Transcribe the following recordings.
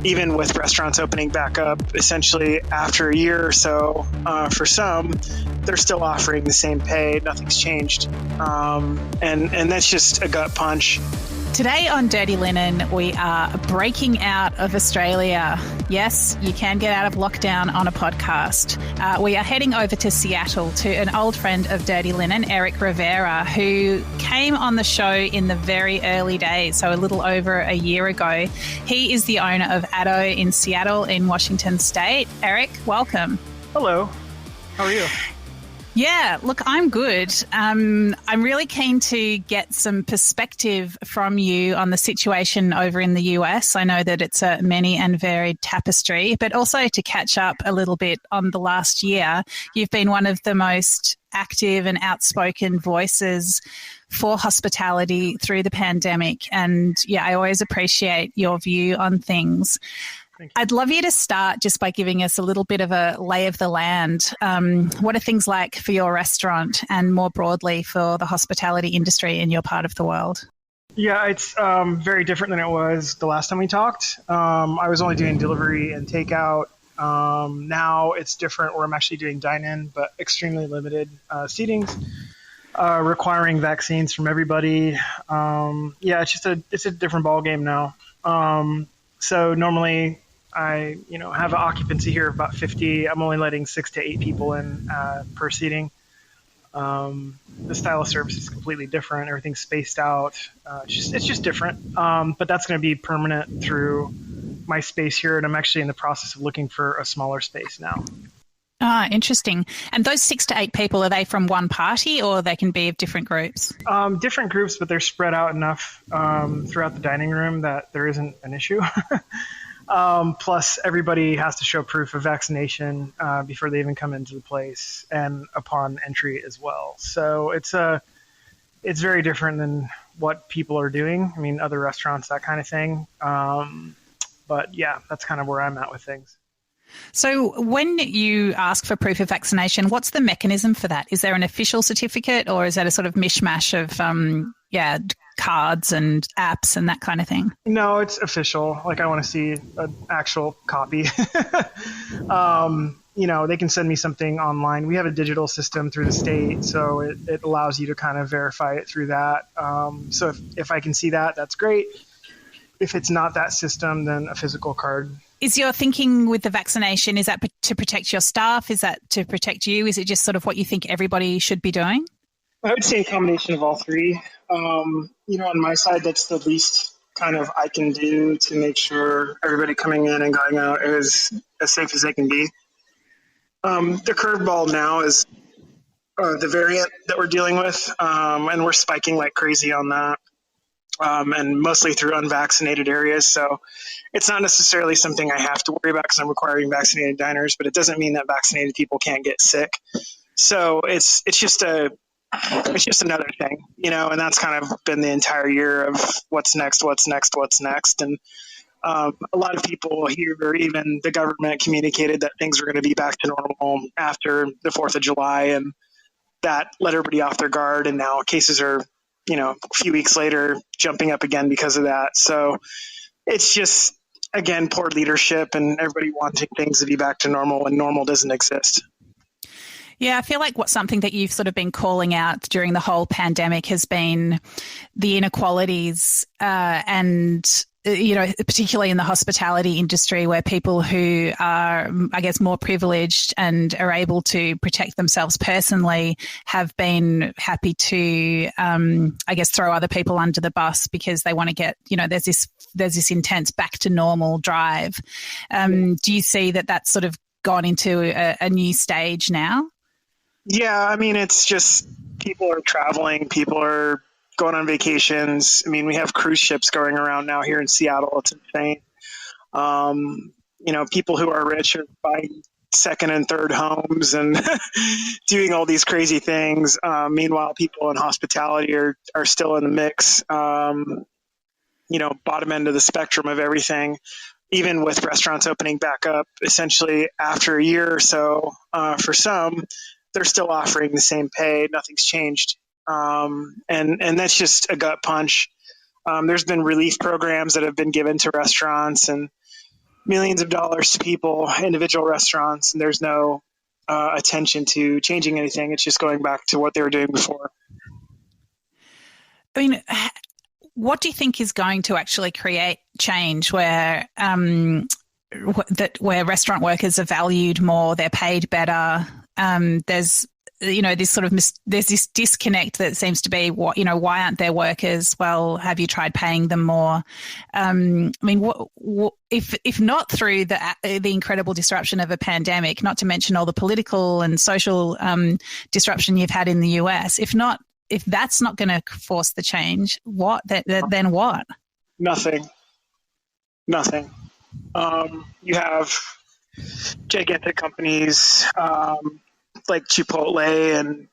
even with restaurants opening back up, essentially after a year or so, for some, they're still offering the same pay. Nothing's changed. And that's just a gut punch. Today on Dirty Linen, we are breaking out of Australia. Yes, you can get out of lockdown on a podcast. We are heading over to Seattle to an old friend of Dirty Linen, Eric Rivera, who came on the show in the very early days, so a little over a year ago. He is the owner of Addo in Seattle in Washington State. Eric, welcome. Hello. How are you? Yeah, look, I'm good. I'm really keen to get some perspective from you on the situation over in the US. I know that it's a many and varied tapestry, but also to catch up a little bit on the last year. You've been one of the most active and outspoken voices for hospitality through the pandemic. And yeah, I always appreciate your view on things. I'd love you to start just by giving us a little bit of a lay of the land. What are things like for your restaurant and more broadly for the hospitality industry in your part of the world? Yeah, it's very different than it was the last time we talked. I was only doing delivery and takeout. Now it's different where I'm actually doing dine-in, but extremely limited seatings, requiring vaccines from everybody. Yeah, it's a different ballgame now. So normally I, have an occupancy here of about 50. I'm only letting 6 to 8 people in per seating. The style of service is completely different. Everything's spaced out. It's just different. But that's going to be permanent through my space here. And I'm actually in the process of looking for a smaller space now. Ah, interesting. And those 6 to 8 people, are they from one party or they can be of different groups? Different groups, but they're spread out enough throughout the dining room that there isn't an issue. Plus, everybody has to show proof of vaccination before they even come into the place and upon entry as well. So it's very different than what people are doing. I mean, other restaurants, that kind of thing. But yeah, that's kind of where I'm at with things. So when you ask for proof of vaccination, what's the mechanism for that? Is there an official certificate or is that a sort of mishmash of, cards and apps and that kind of thing? No, it's official. Like I want to see an actual copy. They can send me something online. We have a digital system through the state, so it allows you to kind of verify it through that. So if I can see that, that's great. If it's not that system, then a physical card. Is your thinking with the vaccination, is that to protect your staff? Is that to protect you? Is it just sort of what you think everybody should be doing? I would say a combination of all three. On my side, that's the least kind of I can do to make sure everybody coming in and going out is as safe as they can be. The curveball now is the variant that we're dealing with, and we're spiking like crazy on that. And mostly through unvaccinated areas. So it's not necessarily something I have to worry about because I'm requiring vaccinated diners, but it doesn't mean that vaccinated people can't get sick. So it's just another thing, and that's kind of been the entire year of what's next. And a lot of people here, or even the government, communicated that things were going to be back to normal after the 4th of July, and that let everybody off their guard. And now cases are a few weeks later, jumping up again because of that. So it's just, again, poor leadership and everybody wanting things to be back to normal when normal doesn't exist. Yeah, I feel like something that you've sort of been calling out during the whole pandemic has been the inequalities and particularly in the hospitality industry where people who are, I guess, more privileged and are able to protect themselves personally have been happy to, throw other people under the bus because they want to get, there's this intense back to normal drive. Do you see that that's sort of gone into a new stage now? Yeah, I mean, it's just people are traveling, people are going on vacations. I mean, we have cruise ships going around now here in Seattle. It's insane. People who are rich are buying second and third homes and doing all these crazy things. Meanwhile, people in hospitality are still in the mix, bottom end of the spectrum of everything. Even with restaurants opening back up, essentially after a year or so, for some, they're still offering the same pay. Nothing's changed. And that's just a gut punch. There's been relief programs that have been given to restaurants, and millions of dollars to people, individual restaurants, and there's no attention to changing anything. It's just going back to what they were doing before. I mean, what do you think is going to actually create change where where restaurant workers are valued more, they're paid better? There's this sort of there's this disconnect that seems to be why aren't there workers? Well, have you tried paying them more? I mean, if not through the incredible disruption of a pandemic, not to mention all the political and social disruption you've had in the US, if that's not going to force the change, then what? Nothing. You have gigantic companies like Chipotle and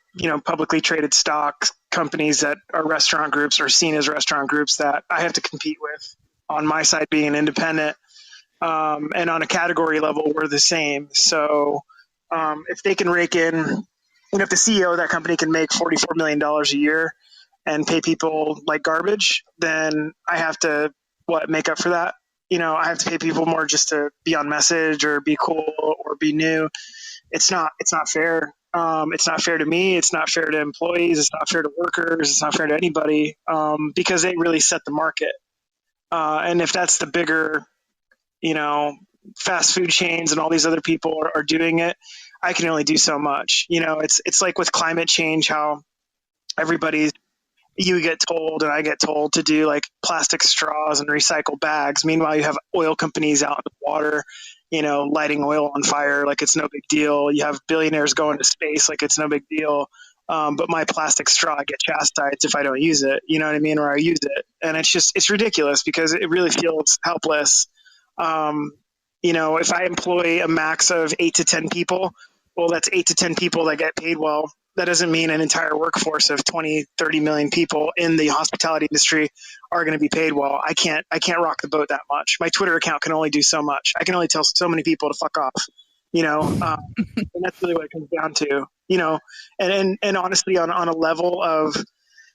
publicly traded stock companies that are restaurant groups or seen as restaurant groups that I have to compete with. On my side, being an independent, and on a category level, we're the same. So if they can rake in, if the CEO of that company can make $44 million a year and pay people like garbage, then I have to make up for that. I have to pay people more just to be on message or be cool or be new. It's not fair. It's not fair to me. It's not fair to employees. It's not fair to workers. It's not fair to anybody, because they really set the market. And if that's the bigger, fast food chains and all these other people are doing it, I can only do so much. It's like with climate change, how you get told and I get told to do like plastic straws and recycle bags. Meanwhile, you have oil companies out in the water, lighting oil on fire like it's no big deal. You have billionaires going to space like it's no big deal. But my plastic straw, I get chastised if I don't use it, you know what I mean? Or I use it. And it's ridiculous because it really feels helpless. If I employ a max of 8 to 10 people, well, that's 8 to 10 people that get paid well. That doesn't mean an entire workforce of 20, 30 million people in the hospitality industry are going to be paid well. I can't rock the boat that much. My Twitter account can only do so much. I can only tell so many people to fuck off, and that's really what it comes down to, and honestly, on a level of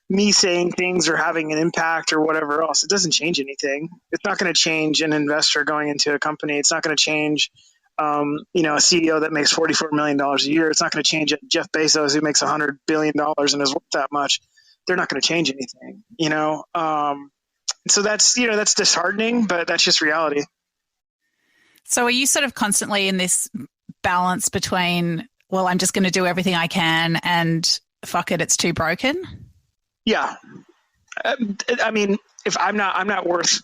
me saying things or having an impact or whatever else, it doesn't change anything. It's not going to change an investor going into a company. It's not going to change a CEO that makes $44 million a year. It's not going to change it. Jeff Bezos, who makes $100 billion and is worth that much, they're not going to change anything, so that's disheartening, but that's just reality. So are you sort of constantly in this balance between, well, I'm just going to do everything I can and fuck it, it's too broken? Yeah. I mean, if I'm not worth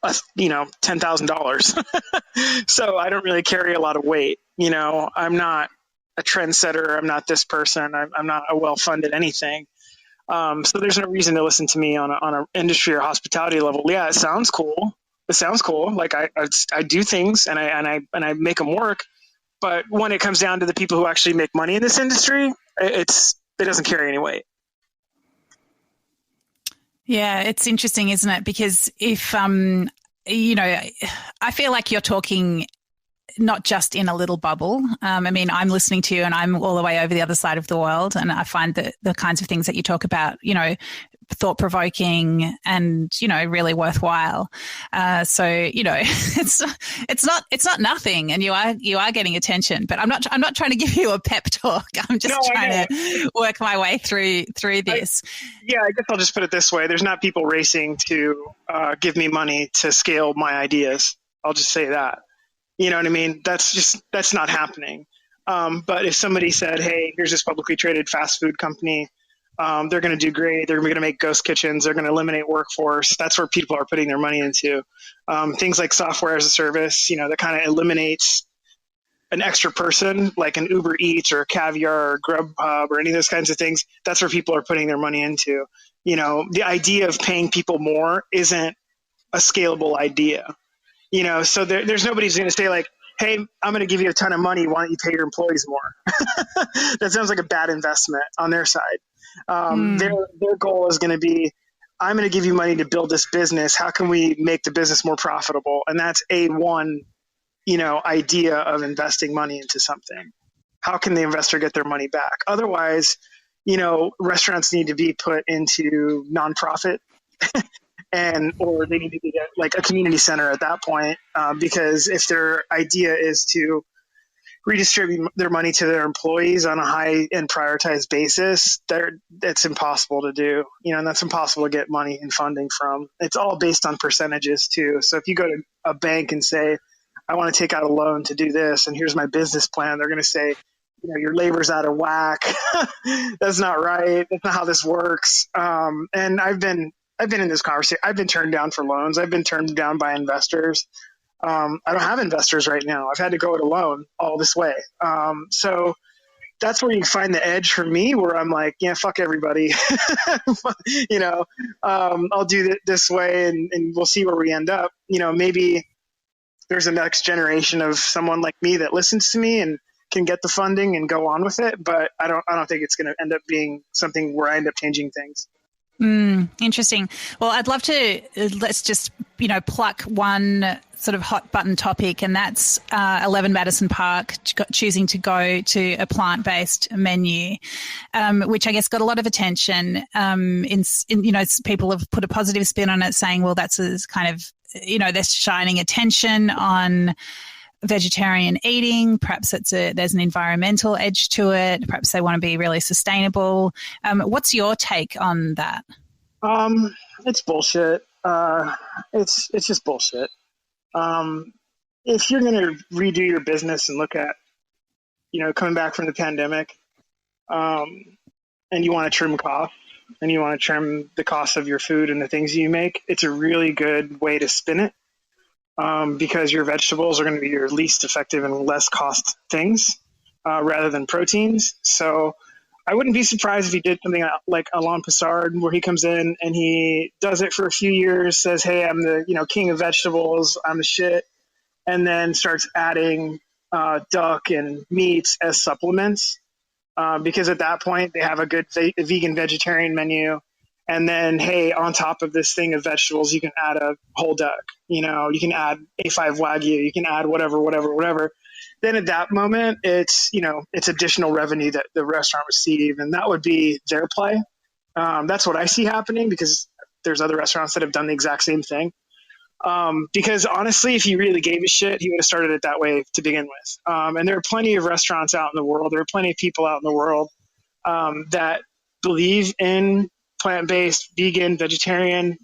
$10,000. So I don't really carry a lot of weight. I'm not a trendsetter. I'm not this person. I'm not a well-funded anything. So there's no reason to listen to me on an industry or hospitality level. Yeah, it sounds cool. Like I do things and I make them work. But when it comes down to the people who actually make money in this industry, it doesn't carry any weight. Yeah, it's interesting, isn't it? Because if, I feel like you're talking not just in a little bubble. I mean, I'm listening to you and I'm all the way over the other side of the world. And I find that the kinds of things that you talk about, thought-provoking and, really worthwhile. So, it's not nothing, and you are getting attention, but I'm not trying to give you a pep talk. I'm just trying to work my way through this. I guess I'll just put it this way. There's not people racing to give me money to scale my ideas. I'll just say that. You know what I mean? That's not happening. But if somebody said, hey, here's this publicly traded fast food company, they're going to do great. They're going to make ghost kitchens. They're going to eliminate workforce. That's where people are putting their money into. Things like software as a service, that kind of eliminates an extra person, like an Uber Eats or Caviar or Grubhub or any of those kinds of things. That's where people are putting their money into. The idea of paying people more isn't a scalable idea. So there's nobody who's going to say like, hey, I'm going to give you a ton of money. Why don't you pay your employees more? That sounds like a bad investment on their side. Their goal is going to be, I'm going to give you money to build this business. How can we make the business more profitable? And that's one idea of investing money into something. How can the investor get their money back? Otherwise, restaurants need to be put into nonprofit or they need to get like a community center at that point, because if their idea is to redistribute their money to their employees on a high and prioritized basis, that's impossible to do, and that's impossible to get money and funding from. It's all based on percentages too. So if you go to a bank and say, I want to take out a loan to do this, and here's my business plan, they're going to say, your labor's out of whack. That's not right. That's not how this works. And I've been in this conversation. I've been turned down for loans. I've been turned down by investors. I don't have investors right now. I've had to go it alone all this way. So that's where you find the edge for me, where I'm like, yeah, fuck everybody. I'll do it this way, and we'll see where we end up. Maybe there's a next generation of someone like me that listens to me and can get the funding and go on with it. But I don't think it's going to end up being something where I end up changing things. Interesting. Well, I'd love to, let's just, pluck one sort of hot button topic, and that's 11 Madison Park choosing to go to a plant-based menu, which I guess got a lot of attention. People have put a positive spin on it, saying, well, that's a kind of, they're shining attention on vegetarian eating. Perhaps there's an environmental edge to it. Perhaps they want to be really sustainable. What's your take on that? It's bullshit. It's just bullshit. If you're going to redo your business and look at, coming back from the pandemic, and you want to trim costs and you want to trim the cost of your food and the things you make, it's a really good way to spin it. Because your vegetables are going to be your least effective and less cost things, rather than proteins. So I wouldn't be surprised if he did something like Alain Passard, where he comes in and he does it for a few years, says, hey, I'm the king of vegetables, I'm the shit, and then starts adding duck and meats as supplements, because at that point they have a good vegan vegetarian menu. And then, hey, on top of this thing of vegetables, you can add a whole duck. You can add A5 Wagyu. You can add whatever. Then at that moment, it's additional revenue that the restaurant receive, and that would be their play. That's what I see happening, because there's other restaurants that have done the exact same thing. Because honestly, if he really gave a shit, he would have started it that way to begin with. And there are plenty of restaurants out in the world. There are plenty of people out in the world that believe in plant-based, vegan, vegetarian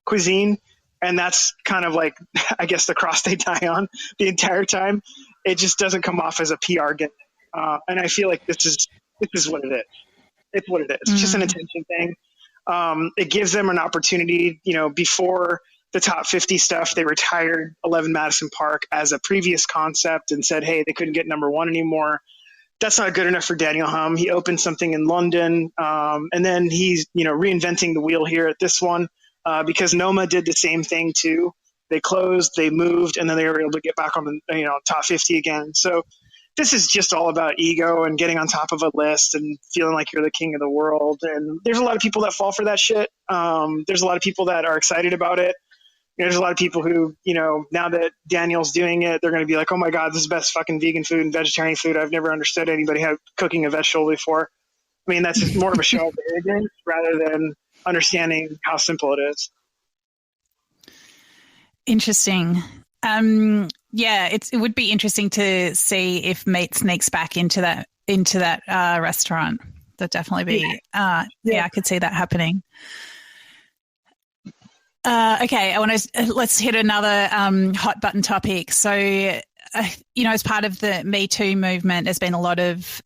cuisine, and that's kind of like, I guess, the cross they die on the entire time. It just doesn't come off as a PR gimmick, and I feel like this is what it is. It's what it is. It's just an attention thing. It gives them an opportunity. Before the top 50 stuff, they retired 11 Madison Park as a previous concept and said, hey, they couldn't get number one anymore. That's not good enough for Daniel Hum. He opened something in London, and then he's reinventing the wheel here at this one, because Noma did the same thing too. They closed, they moved, and then they were able to get back on the top 50 again. So this is just all about ego and getting on top of a list and feeling like you're the king of the world. And there's a lot of people that fall for that shit. There's a lot of people that are excited about it. There's a lot of people who, now that Daniel's doing it, they're going to be like, oh my God, this is the best fucking vegan food and vegetarian food. I've never understood anybody cooking a vegetable before. I mean, that's just more of a show of arrogance rather than understanding how simple it is. Interesting. It would be interesting to see if meat sneaks back into that restaurant. That'd definitely be, I could see that happening. Okay, let's hit another hot button topic. So, as part of the Me Too movement, there's been a lot of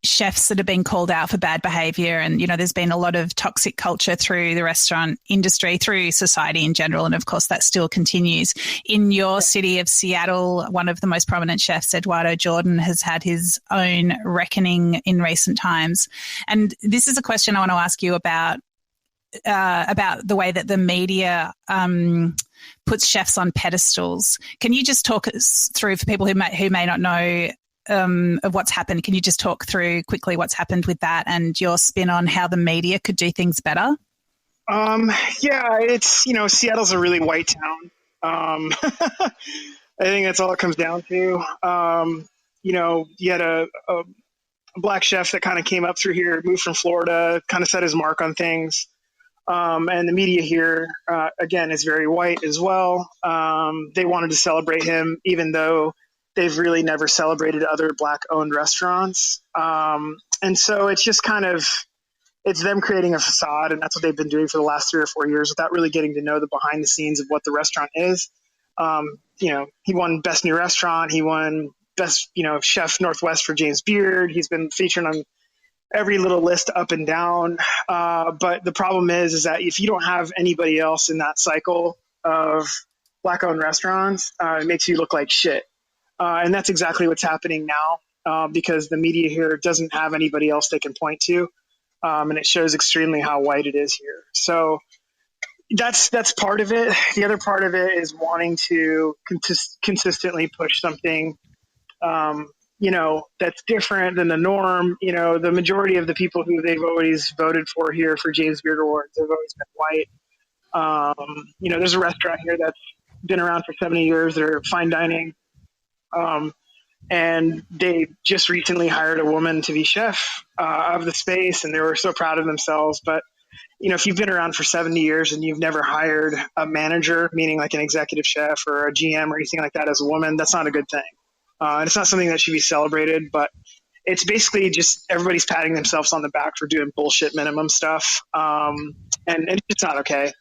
chefs that have been called out for bad behavior, and there's been a lot of toxic culture through the restaurant industry, through society in general, and of course that still continues. In your city of Seattle, one of the most prominent chefs, Eduardo Jordan, has had his own reckoning in recent times. And this is a question I want to ask you about the way that the media puts chefs on pedestals. Can you just talk us through, for people who may not know of what's happened, can you just talk through quickly what's happened with that and your spin on how the media could do things better? It's, Seattle's a really white town. I think that's all it comes down to. You had a black chef that kind of came up through here, moved from Florida, kind of set his mark on things. And the media here, again, is very white as well. They wanted to celebrate him, even though they've really never celebrated other Black-owned restaurants. And so it's just kind of, it's them creating a facade, and that's what they've been doing for the last 3 or 4 years without really getting to know the behind the scenes of what the restaurant is. He won Best New Restaurant. He won Best, Chef Northwest for James Beard. He's been featured on every little list up and down. But the problem is that if you don't have anybody else in that cycle of Black-owned restaurants, it makes you look like shit. And that's exactly what's happening now because the media here doesn't have anybody else they can point to. And it shows extremely how white it is here. So that's part of it. The other part of it is wanting to consistently push something, that's different than the norm. The majority of the people who they've always voted for here for James Beard Awards have always been white. There's a restaurant here that's been around for 70 years. They're fine dining. And they just recently hired a woman to be chef of the space, and they were so proud of themselves. But, if you've been around for 70 years and you've never hired a manager, meaning like an executive chef or a GM or anything like that as a woman, that's not a good thing. And it's not something that should be celebrated, but it's basically just everybody's patting themselves on the back for doing bullshit minimum stuff. And it's not okay.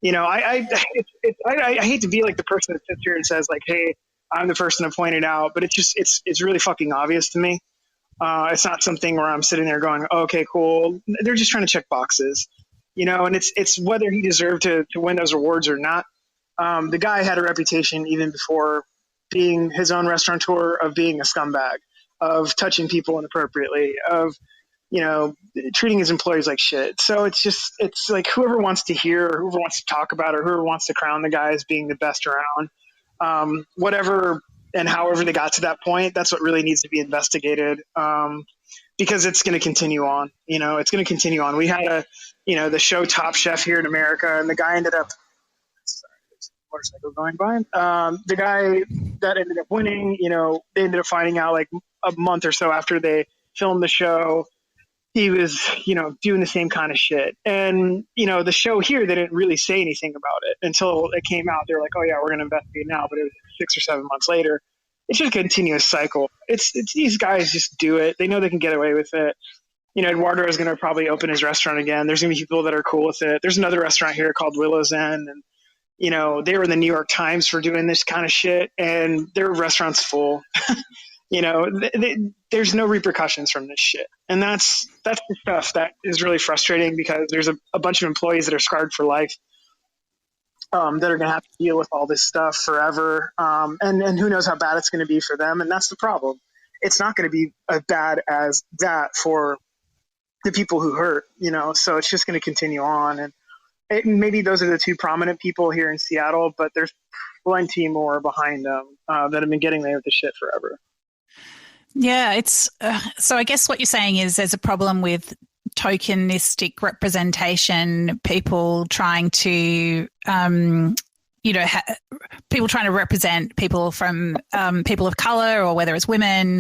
I hate to be like the person that sits here and says like, hey, I'm the person to point it out, but it's really fucking obvious to me. It's not something where I'm sitting there going, oh, okay, cool. They're just trying to check boxes, and it's whether he deserved to win those awards or not. The guy had a reputation even before being his own restaurateur of being a scumbag, of touching people inappropriately, of, treating his employees like shit. So it's like whoever wants to hear or whoever wants to talk about or whoever wants to crown the guy as being the best around, whatever and however they got to that point, that's what really needs to be investigated, because it's going to continue on. It's going to continue on. We had the show Top Chef here in America, and the guy ended up, sorry, there's a motorcycle going by. The guy that ended up winning, they ended up finding out like a month or so after they filmed the show, he was, doing the same kind of shit. And, the show here, they didn't really say anything about it until it came out. They were like, oh yeah, we're going to investigate now. But it was 6 or 7 months later. It's just a continuous cycle. It's these guys just do it. They know they can get away with it. Eduardo is going to probably open his restaurant again. There's going to be people that are cool with it. There's another restaurant here called Willow's End. And, they were in the New York Times for doing this kind of shit. And their restaurant's full. There's no repercussions from this shit. And that's the stuff that is really frustrating because there's a bunch of employees that are scarred for life, that are going to have to deal with all this stuff forever. And who knows how bad it's going to be for them. And that's the problem. It's not going to be as bad as that for the people who hurt, so it's just going to continue on. And maybe those are the two prominent people here in Seattle, but there's plenty more behind them that have been getting away with the shit forever. Yeah, it's so I guess what you're saying is there's a problem with tokenistic representation, people trying to, people trying to represent people from people of color or whether it's women,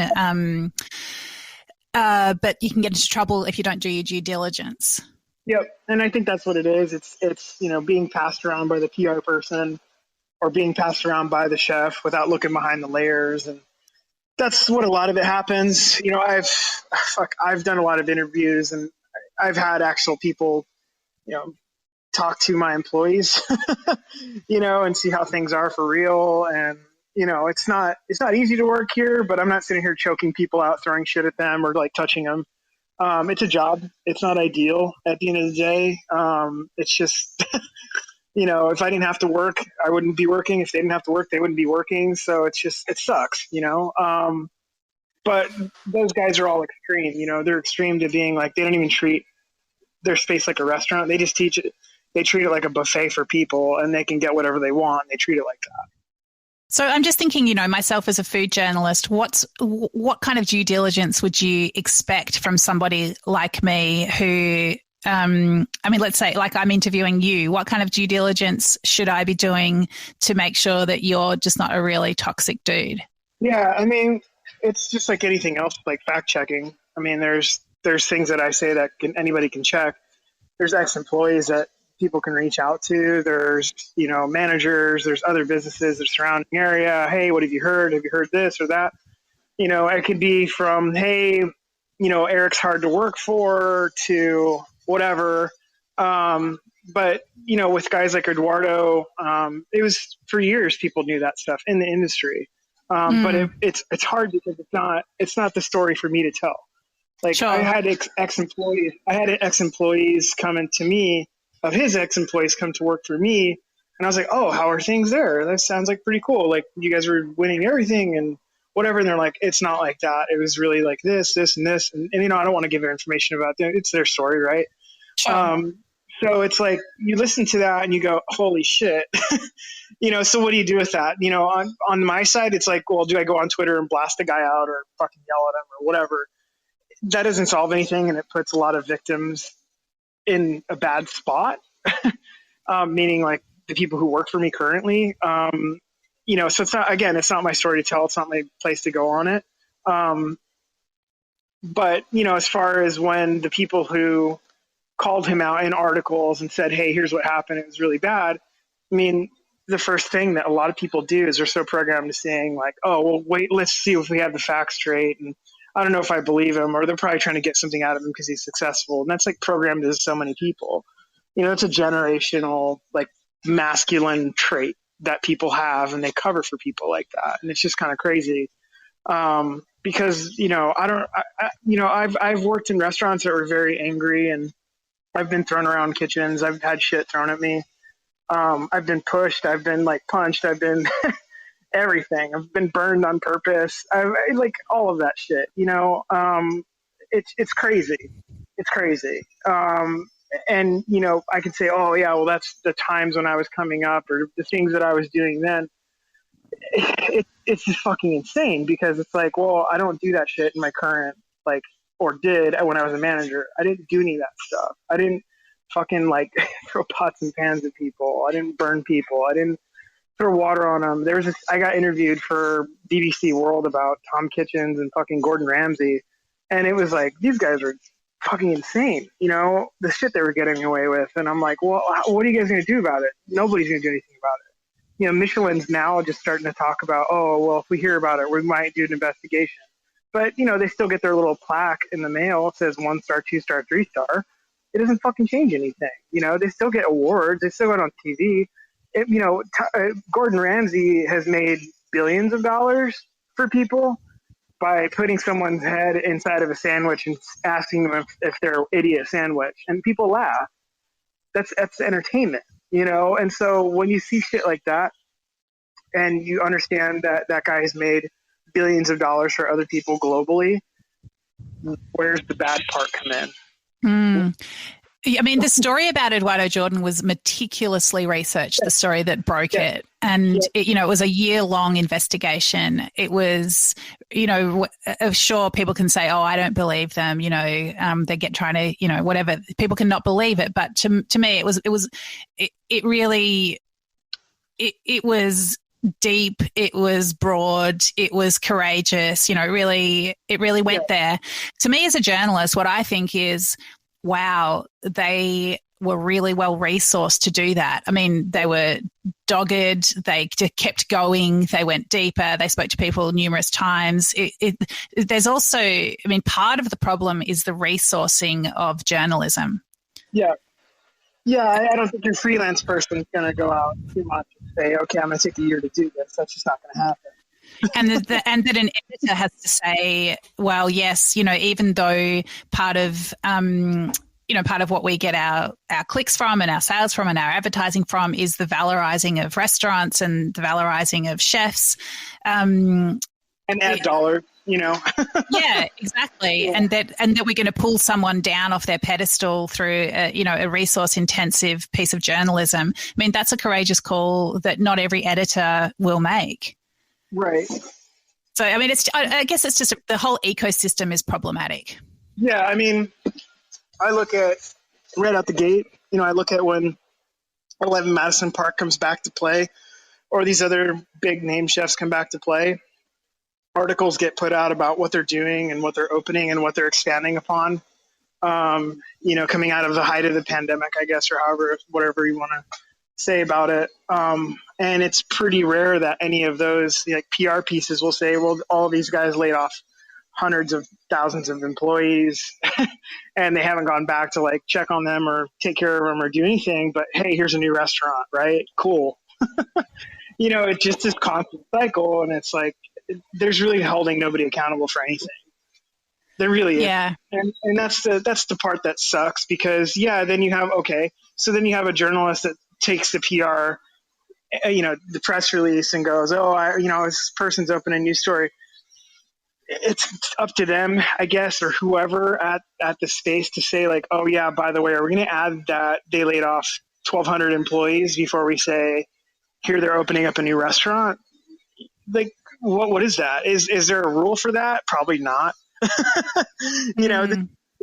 but you can get into trouble if you don't do your due diligence. Yep, and I think that's what it is. It's being passed around by the PR person or being passed around by the chef without looking behind the layers, and that's what a lot of it happens. I've done a lot of interviews and I've had actual people, talk to my employees, and see how things are for real. And, it's not easy to work here, but I'm not sitting here choking people out, throwing shit at them or like touching them. It's a job. It's not ideal at the end of the day. It's just, if I didn't have to work, I wouldn't be working. If they didn't have to work, they wouldn't be working. So it sucks, but those guys are all extreme, they're extreme to being like, they don't even treat their space like a restaurant. They just treat it like a buffet for people and they can get whatever they want. They treat it like that. So I'm just thinking, myself as a food journalist, what kind of due diligence would you expect from somebody like me who, let's say like I'm interviewing you, what kind of due diligence should I be doing to make sure that you're just not a really toxic dude? Yeah. It's just like anything else, like fact checking. There's things that I say that anybody can check. There's ex-employees that people can reach out to. There's, managers, there's other businesses, there's surrounding area. Hey, what have you heard? Have you heard this or that? It could be from, hey, Eric's hard to work for, to whatever. But, with guys like Eduardo, it was for years, people knew that stuff in the industry. But it's hard because it's not the story for me to tell. Like, sure. I had ex-employees coming to me, of his ex-employees come to work for me. And I was like, oh, how are things there? That sounds like pretty cool. Like, you guys were winning everything and whatever. And they're like, it's not like that. It was really like this, and this. And I don't want to give their information about them. It's their story, right? Sure. So it's like, you listen to that and you go, holy shit. So what do you do with that? On my side, it's like, well, do I go on Twitter and blast the guy out or fucking yell at him or whatever? That doesn't solve anything, and it puts a lot of victims in a bad spot, meaning like the people who work for me currently. So it's not my story to tell. It's not my place to go on it. But, as far as when the people who called him out in articles and said, hey, here's what happened, it was really bad. I mean, the first thing that a lot of people do is they're so programmed to saying like, oh, well, wait, let's see if we have the facts straight. And I don't know if I believe him, or they're probably trying to get something out of him because he's successful. And that's like programmed to so many people. It's a generational, like, masculine trait that people have, and they cover for people like that. And it's just kind of crazy. Because, I've worked in restaurants that were very angry, and I've been thrown around kitchens. I've had shit thrown at me. I've been pushed. I've been like punched. I've been everything. I've been burned on purpose. Like all of that shit, it's crazy. It's crazy. And, I could say, oh yeah, well, that's the times when I was coming up or the things that I was doing then. It's just fucking insane because it's like, well, I don't do that shit in my current, like, or did when I was a manager. I didn't do any of that stuff. I didn't fucking like throw pots and pans at people. I didn't burn people. I didn't throw water on them. I got interviewed for BBC World about Tom Kitchens and fucking Gordon Ramsay. And it was like, these guys are fucking insane, the shit they were getting away with. And I'm like, well, what are you guys going to do about it? Nobody's going to do anything about it. Michelin's now just starting to talk about, oh, well, if we hear about it, we might do an investigation. But, they still get their little plaque in the mail. It says 1-star, 2-star, 3-star. It doesn't fucking change anything. They still get awards. They still go on TV. Gordon Ramsay has made billions of dollars for people by putting someone's head inside of a sandwich and asking them if they're idiot sandwich. And people laugh. That's entertainment, And so when you see shit like that and you understand that that guy has made billions of dollars for other people globally, where's the bad part come in? I mean, the story about Eduardo Jordan was meticulously researched, the story that broke it. And, it was a year-long investigation. It was, sure, people can say, oh, I don't believe them, they get trying to, whatever. People cannot believe it. But to me, it was deep, it was broad, it was courageous, it really went there. To me as a journalist, what I think is, wow, they were really well resourced to do that. I mean, they were dogged, they kept going, they went deeper, they spoke to people numerous times. There's also, I mean, part of the problem is the resourcing of journalism. Yeah. Yeah, I don't think your freelance person's going to go out too much and say, okay, I'm going to take a year to do this. That's just not going to happen. And that an editor has to say, well, yes, even though part of what we get our clicks from and our sales from and our advertising from is the valorizing of restaurants and the valorizing of chefs. And ad dollars, Yeah, exactly. Yeah. And that we're going to pull someone down off their pedestal through a resource intensive piece of journalism. I mean, that's a courageous call that not every editor will make. Right. So, I mean, I guess it's just the whole ecosystem is problematic. Yeah, I mean, I look at right out the gate, I look at when 11 Madison Park comes back to play or these other big name chefs come back to play. Articles get put out about what they're doing and what they're opening and what they're expanding upon. coming out of the height of the pandemic, I guess, or however, whatever you want to say about it. And it's pretty rare that any of those like PR pieces will say, well, all of these guys laid off hundreds of thousands of employees and they haven't gone back to like check on them or take care of them or do anything. But hey, here's a new restaurant, right? Cool. It's just this constant cycle. And it's like, there's really holding nobody accountable for anything. There really is. Yeah. And that's the part that sucks because then you have, a journalist that takes the PR, the press release and goes, this person's opening a news story. It's up to them, I guess, or whoever at the space to say like, oh yeah, by the way, are we going to add that they laid off 1,200 employees before we say, here they're opening up a new restaurant? Like, what is that? Is there a rule for that? Probably not.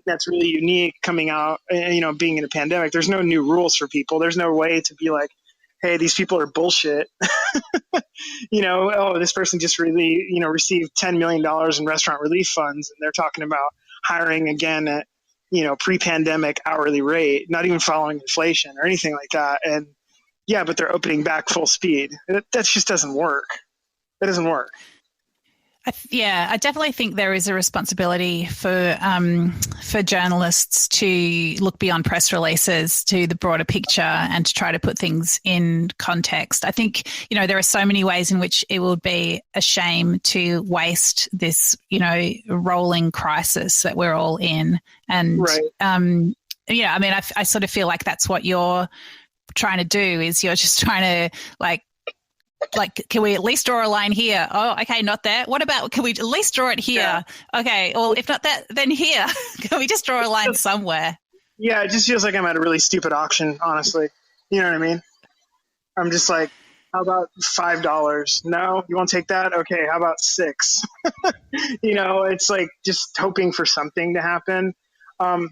That's really unique coming out, being in a pandemic. There's no new rules for people. There's no way to be like, hey, these people are bullshit. This person just really, received $10 million in restaurant relief funds and they're talking about hiring again at, pre-pandemic hourly rate, not even following inflation or anything like that. And but they're opening back full speed. That just doesn't work. That doesn't work. I definitely think there is a responsibility for journalists to look beyond press releases to the broader picture and to try to put things in context. I think, there are so many ways in which it would be a shame to waste this, rolling crisis that we're all in. And, right. I sort of feel like that's what you're trying to do is you're just trying to like, can we at least draw a line here? Oh, okay, not there. What about, can we at least draw it here? Yeah. Okay, well, if not that, then here. Can we just draw a line somewhere? Yeah, it just feels like I'm at a really stupid auction, honestly. You know what I mean? I'm just like, how about $5? No? You won't take that? Okay, how about $6? It's like just hoping for something to happen.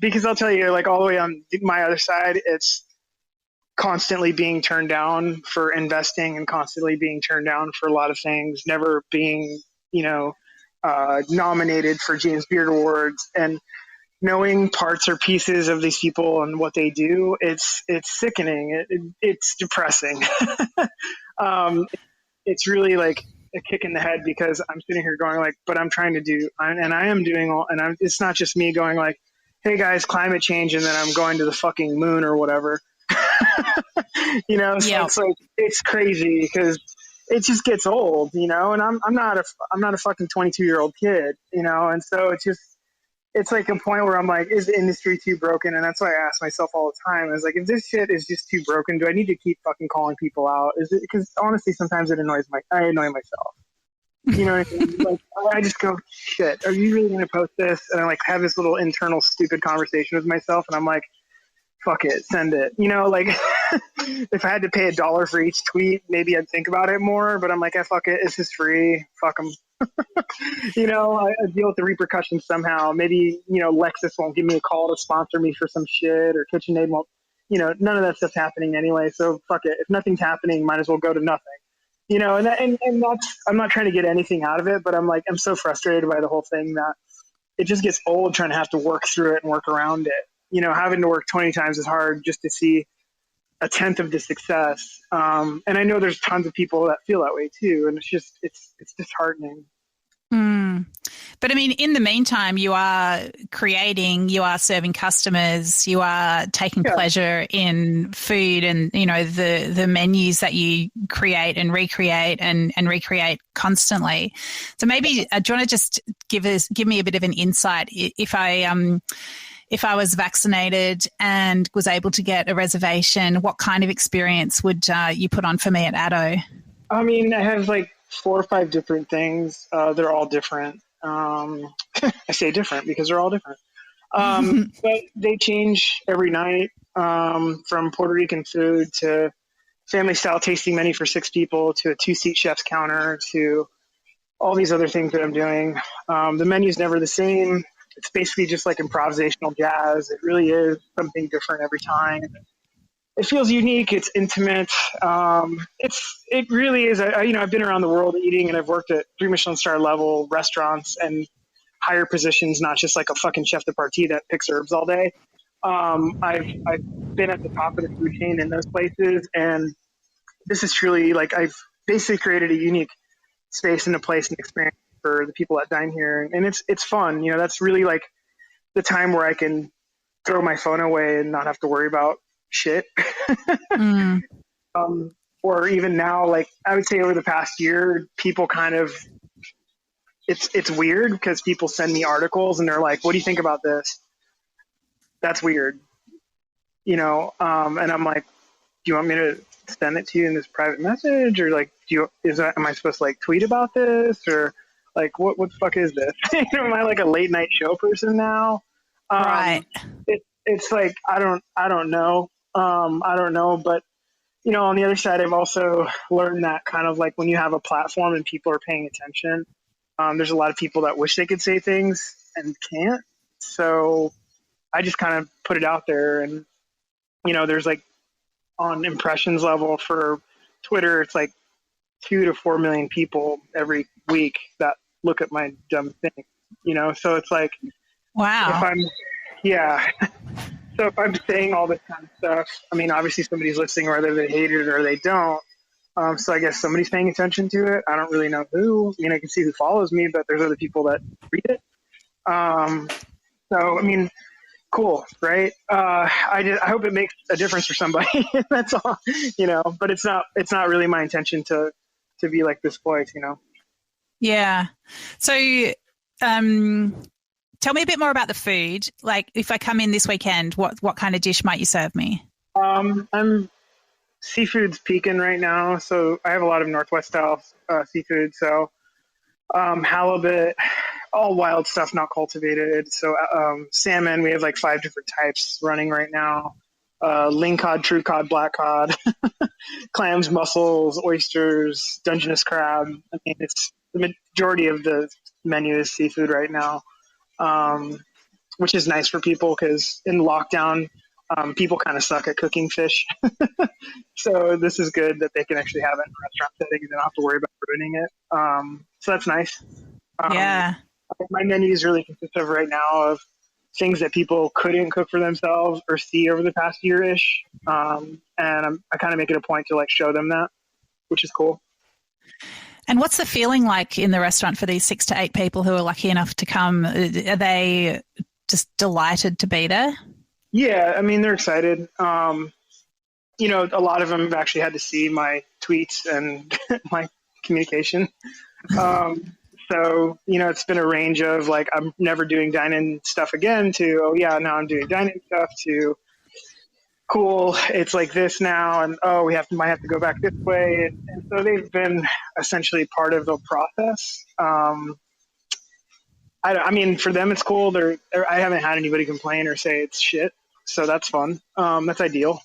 Because I'll tell you, like all the way on my other side, it's constantly being turned down for investing and constantly being turned down for a lot of things, never being, nominated for James Beard Awards, and knowing parts or pieces of these people and what they do, it's sickening. It's depressing. It's really like a kick in the head because I'm sitting here going like, but I'm trying to do, and I am doing all, and it's not just me going like, hey guys, climate change, and then I'm going to the fucking moon or whatever. It's like, it's crazy because it just gets old, and I'm not a fucking 22-year-old kid, and so it's like a point where I'm like, is the industry too broken? And that's why I ask myself all the time is like, if this shit is just too broken, do I need to keep fucking calling people out? Is it, because honestly, sometimes I annoy myself. You know what I mean? Like, I just go, shit, are you really going to post this? And I like have this little internal stupid conversation with myself, and I'm like, fuck it, send it. Like if I had to pay $1 for each tweet, maybe I'd think about it more, but I'm like, fuck it, it's just free. Fuck them. I deal with the repercussions somehow. Maybe, Lexus won't give me a call to sponsor me for some shit, or KitchenAid won't, none of that stuff's happening anyway. So fuck it. If nothing's happening, might as well go to nothing. And that's, I'm not trying to get anything out of it, but I'm like, I'm so frustrated by the whole thing that it just gets old trying to have to work through it and work around it. Having to work 20 times as hard just to see a tenth of the success. And I know there's tons of people that feel that way too. And it's disheartening. But I mean, in the meantime, you are creating, you are serving customers, you are taking pleasure in food and, the menus that you create and recreate and recreate constantly. So maybe, do you want to just give me a bit of an insight if I was vaccinated and was able to get a reservation, what kind of experience would you put on for me at Addo? I mean, I have like 4 or 5 different things. They're all different. I say different because they're all different. But they change every night, from Puerto Rican food to family style tasting menu for 6 people to a 2-seat chef's counter to all these other things that I'm doing. The menu's never the same. It's basically just like improvisational jazz. It really is something different every time. It feels unique. It's intimate. It really is. I've been around the world eating, and I've worked at 3 Michelin star level restaurants and higher positions, not just like a fucking chef de partie that picks herbs all day. I've been at the top of the food chain in those places, and this is truly like I've basically created a unique space and a place and experience for the people that dine here, and it's fun. You know, that's really like the time where I can throw my phone away and not have to worry about shit. Mm. Or even now, like I would say over the past year, people kind of it's weird because people send me articles and they're like, "What do you think about this?" That's weird, you know. And I'm like, "Do you want me to send it to you in this private message, or like, am I supposed to like tweet about this, or like what the fuck is this? Am I like a late night show person now?" Right. It's like I don't know. I don't know, but you know, on the other side, I've also learned that kind of like when you have a platform and people are paying attention, there's a lot of people that wish they could say things and can't. So I just kind of put it out there, and you know, there's like on impressions level for Twitter, it's like 2 to 4 million people every week that look at my dumb thing, you know? So it's like, Wow. yeah. So if I'm saying all this kind of stuff, I mean, obviously somebody's listening, whether they hate it or they don't. So I guess somebody's paying attention to it. I don't really know who. I mean, I can see who follows me, but there's other people that read it. So, I mean, cool, right? I hope it makes a difference for somebody. That's all, you know. But it's not really my intention to be like this place, you know. Yeah. So, tell me a bit more about the food. Like, if I come in this weekend, what kind of dish might you serve me? I'm seafood's peaking right now, so I have a lot of Northwest style seafood. So halibut, all wild stuff, not cultivated. So salmon, we have like 5 different types running right now. Ling cod, true cod, black cod, clams, mussels, oysters, Dungeness crab. I mean, it's the majority of the menu is seafood right now, which is nice for people because in lockdown, people kind of suck at cooking fish. So this is good that they can actually have it in a restaurant setting and they don't have to worry about ruining it. So that's nice. Yeah. My menus really consist of right now of things that people couldn't cook for themselves or see over the past year-ish. And I kind of make it a point to like show them that, which is cool. And what's the feeling like in the restaurant for these 6 to 8 people who are lucky enough to come? Are they just delighted to be there? Yeah, I mean, they're excited. You know, a lot of them have actually had to see my tweets and my communication. So, you know, it's been a range of like, I'm never doing dine-in stuff again to, oh yeah, now I'm doing dine-in stuff to, cool, it's like this now, and oh, might have to go back this way. And so they've been essentially part of the process. I mean, for them, it's cool. I haven't had anybody complain or say it's shit. So that's fun. That's ideal.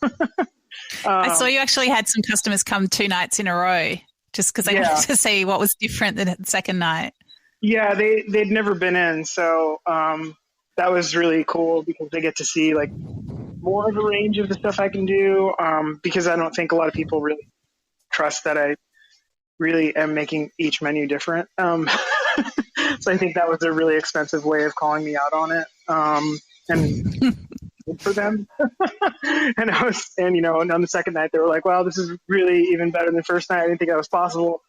I saw you actually had some customers come 2 nights in a row just because they wanted to see what was different than the second night. Yeah, they'd never been in. So that was really cool because they get to see like more of a range of the stuff I can do, because I don't think a lot of people really trust that I really am making each menu different. So I think that was a really expensive way of calling me out on it. And for them. and you know, and on the second night they were like, wow, this is really even better than the first night. I didn't think that was possible.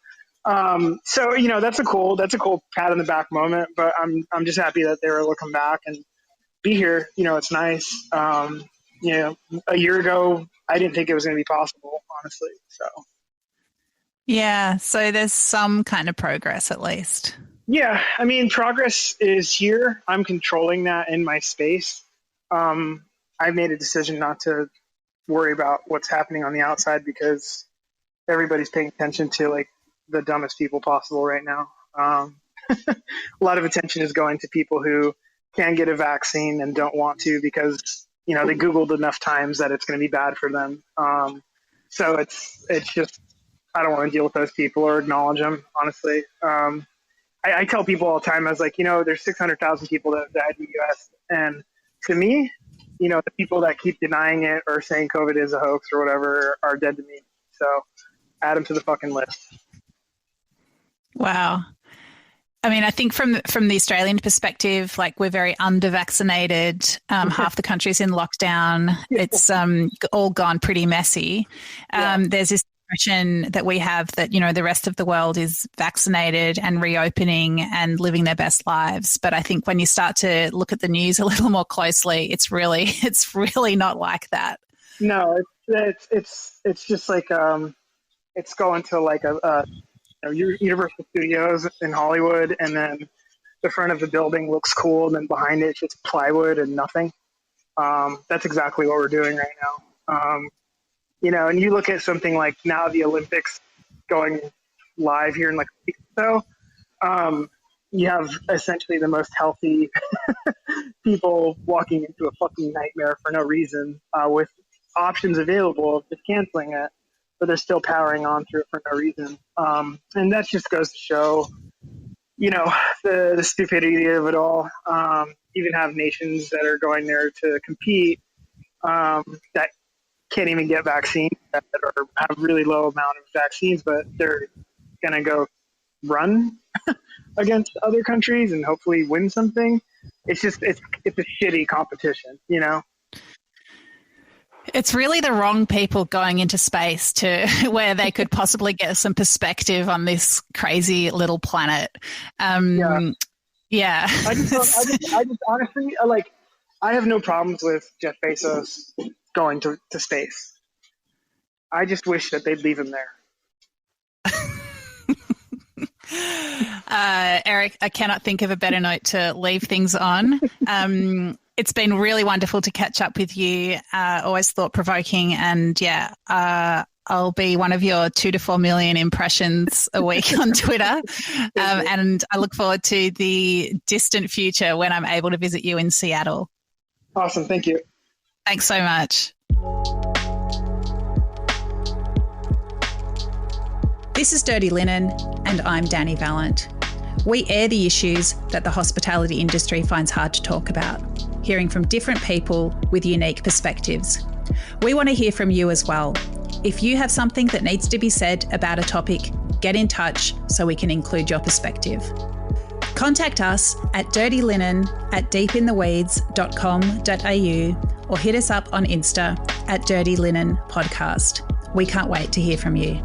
So, you know, that's a cool pat on the back moment, but I'm just happy that they were able to come back and be here. You know, it's nice. You know, a year ago, I didn't think it was going to be possible, honestly. So. Yeah. So there's some kind of progress at least. Yeah. I mean, progress is here. I'm controlling that in my space. I made a decision not to worry about what's happening on the outside because everybody's paying attention to like the dumbest people possible right now. A lot of attention is going to people who can get a vaccine and don't want to because, you know, they Googled enough times that it's going to be bad for them. So it's just, I don't want to deal with those people or acknowledge them, honestly. I tell people all the time, I was like, you know, there's 600,000 people that died in the U.S. And to me, you know, the people that keep denying it or saying COVID is a hoax or whatever are dead to me. So add them to the fucking list. Wow. I mean, I think from the Australian perspective, like we're very under-vaccinated. Half the country's in lockdown. It's all gone pretty messy. There's this impression that we have that, you know, the rest of the world is vaccinated and reopening and living their best lives. But I think when you start to look at the news a little more closely, it's really not like that. No, it's just like it's going to like a Universal Studios in Hollywood, and then the front of the building looks cool, and then behind it's just plywood and nothing. That's exactly what we're doing right now. And you look at something like now the Olympics going live here in like a week or so. You have essentially the most healthy people walking into a fucking nightmare for no reason, with options available of just canceling it, but they're still powering on through it for no reason. And that just goes to show, the stupidity of it all. Even have nations that are going there to compete that can't even get vaccines, that or have really low amount of vaccines, but they're going to go run against other countries and hopefully win something. It's a shitty competition, It's really the wrong people going into space to where they could possibly get some perspective on this crazy little planet. Yeah. I just honestly, I have no problems with Jeff Bezos going to space. I just wish that they'd leave him there. Eric, I cannot think of a better note to leave things on. It's been really wonderful to catch up with you. Always thought-provoking, and I'll be one of your 2 to 4 million impressions a week on Twitter. And I look forward to the distant future when I'm able to visit you in Seattle. Awesome. Thank you. Thanks so much. This is Dirty Linen, and I'm Dani Valent. We air the issues that the hospitality industry finds hard to talk about, hearing from different people with unique perspectives. We want to hear from you as well. If you have something that needs to be said about a topic, get in touch so we can include your perspective. Contact us at dirtyLinen@deepintheweeds.com.au or hit us up on Insta at Dirty Linen Podcast. We can't wait to hear from you.